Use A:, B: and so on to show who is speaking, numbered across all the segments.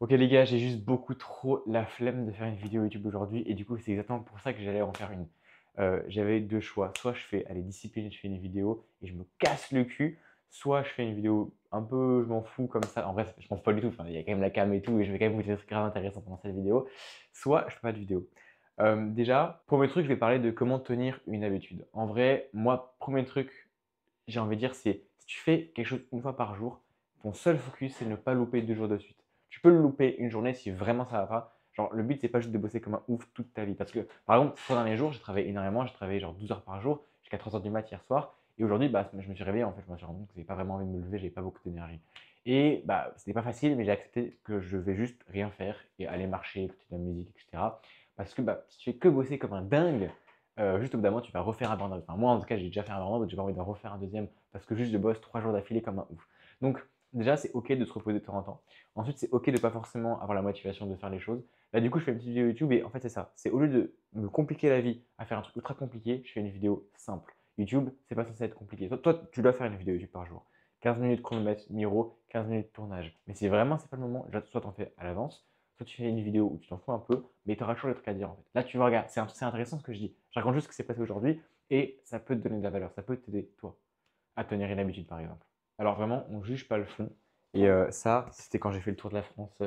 A: Ok les gars, j'ai juste beaucoup trop la flemme de faire une vidéo YouTube aujourd'hui et du coup c'est exactement pour ça que j'allais en faire une. J'avais deux choix, soit je fais, allez discipline, je fais une vidéo et je me casse le cul, soit je fais une vidéo un peu, je m'en fous comme ça, en vrai je m'en fous pas du tout, enfin, il y a quand même la cam et tout et je vais quand même vous dire des trucs grave intéressants pendant cette vidéo, soit je fais pas de vidéo. Déjà, premier truc, je vais parler de comment tenir une habitude. En vrai, moi, premier truc, j'ai envie de dire, c'est si tu fais quelque chose une fois par jour, ton seul focus, c'est ne pas louper 2 jours de suite. Tu peux le louper une journée si vraiment ça va pas. Genre, le but, c'est pas juste de bosser comme un ouf toute ta vie. Parce que, par exemple, ces derniers jours, j'ai travaillé énormément. J'ai travaillé genre 12 heures par jour jusqu'à 3 heures du mat hier soir. Et aujourd'hui, bah, je me suis réveillé. En fait, je me suis rendu compte que j'avais pas vraiment envie de me lever. J'avais pas beaucoup d'énergie. Et bah, c'était pas facile, mais j'ai accepté que je vais juste rien faire et aller marcher, écouter de la musique, etc. Parce que bah, si tu fais que bosser comme un dingue, juste au bout d'un moment, tu vas refaire un burn-out. Enfin, moi, en tout cas, j'ai déjà fait un burn-out, donc j'ai pas envie d'en refaire un deuxième parce que juste je bosse 3 jours d'affilée comme un ouf. Donc, déjà, c'est ok de se reposer de temps en temps. Ensuite, c'est ok de pas forcément avoir la motivation de faire les choses. Là, du coup, je fais une petite vidéo YouTube et en fait, c'est ça. C'est au lieu de me compliquer la vie à faire un truc ultra compliqué, je fais une vidéo simple. YouTube, c'est pas censé être compliqué. Toi, tu dois faire une vidéo YouTube par jour. 15 minutes chronomètre, miro, 15 minutes tournage. Mais si vraiment c'est pas le moment, déjà, soit t'en fais à l'avance, soit tu fais une vidéo où tu t'en fous un peu, mais tu auras toujours des trucs à dire en fait. Là, tu vois, regarde, c'est intéressant ce que je dis. Je raconte juste ce qui s'est passé aujourd'hui et ça peut te donner de la valeur. Ça peut t'aider, toi, à tenir une habitude par exemple. Alors vraiment, on ne juge pas le fond. Et ça, c'était quand j'ai fait le tour de la France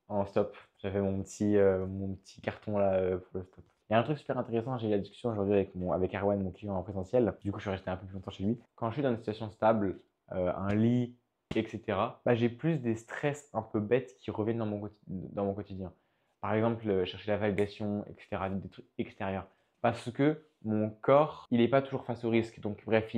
A: en stop. J'avais mon petit carton là pour le stop. Il y a un truc super intéressant, j'ai eu la discussion aujourd'hui avec Erwan, mon client en présentiel. Du coup, je suis resté un peu plus longtemps chez lui. Quand je suis dans une situation stable, un lit, etc., bah, j'ai plus des stress un peu bêtes qui reviennent dans mon quotidien. Par exemple, chercher la validation, etc., des trucs extérieurs. Parce que mon corps, il n'est pas toujours face au risque. Donc, bref,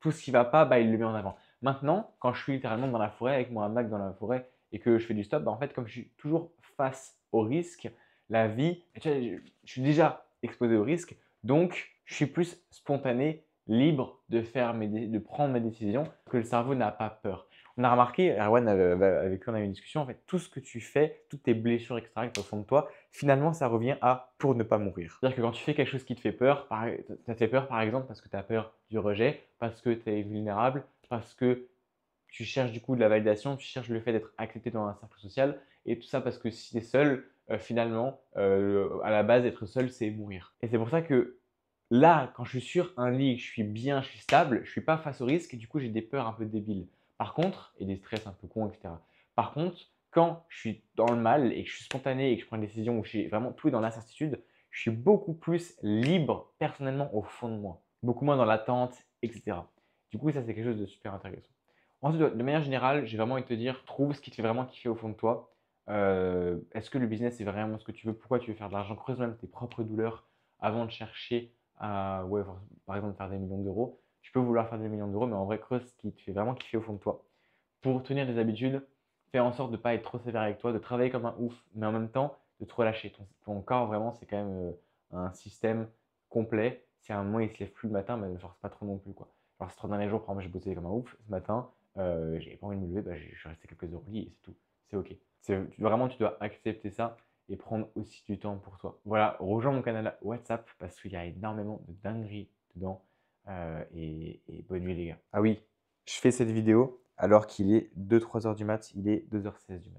A: tout ce qui ne va pas, bah, il le met en avant. Maintenant, quand je suis littéralement dans la forêt, avec mon hamac dans la forêt, et que je fais du stop, bah, en fait, comme je suis toujours face au risque, la vie, tu vois, je suis déjà exposé au risque, donc je suis plus spontané, libre de prendre mes décisions, que le cerveau n'a pas peur. On a remarqué, Erwan, avec qui on a eu une discussion, en fait, tout ce que tu fais, toutes tes blessures, etc., qui sont au fond de toi, finalement, ça revient à pour ne pas mourir. C'est-à-dire que quand tu fais quelque chose qui te fait peur, ça te fait peur, par exemple, parce que tu as peur du rejet, parce que tu es vulnérable, parce que tu cherches du coup de la validation, tu cherches le fait d'être accepté dans un cercle social, et tout ça parce que si tu es seul, finalement, à la base, être seul, c'est mourir. Et c'est pour ça que là, quand je suis sur un lit, je suis bien, je suis stable, je ne suis pas face au risque, et du coup, j'ai des peurs un peu débiles. Par contre, et des stress un peu cons, etc. Par contre, quand je suis dans le mal et que je suis spontané et que je prends une décision où je suis vraiment tout est dans l'incertitude, je suis beaucoup plus libre personnellement au fond de moi, beaucoup moins dans l'attente, etc. Du coup, ça, c'est quelque chose de super intéressant. Ensuite, de manière générale, j'ai vraiment envie de te dire, trouve ce qui te fait vraiment kiffer au fond de toi. Est-ce que le business c'est vraiment ce que tu veux? Pourquoi tu veux faire de l'argent? Creuse même tes propres douleurs avant de chercher à, ouais, par exemple, faire des millions d'euros. Tu peux vouloir faire des millions d'euros, mais en vrai, creuse ce qui te fait vraiment kiffer au fond de toi. Pour tenir des habitudes, fais en sorte de ne pas être trop sévère avec toi, de travailler comme un ouf, mais en même temps, de te relâcher. Ton corps, vraiment, c'est quand même un système complet. Si à un moment il se lève plus le matin, bah, ne force pas trop non plus, quoi. Alors, ces 3 derniers jours, par exemple, j'ai bossé comme un ouf. Ce matin, j'avais pas envie de me lever, bah, je suis resté quelques heures au lit et c'est tout. C'est ok. Vraiment, tu dois accepter ça et prendre aussi du temps pour toi. Voilà, rejoins mon canal WhatsApp parce qu'il y a énormément de dingueries dedans. Et bonne nuit, les gars. Ah oui, je fais cette vidéo alors qu'il est 2-3 heures du mat, il est 2h16 du mat.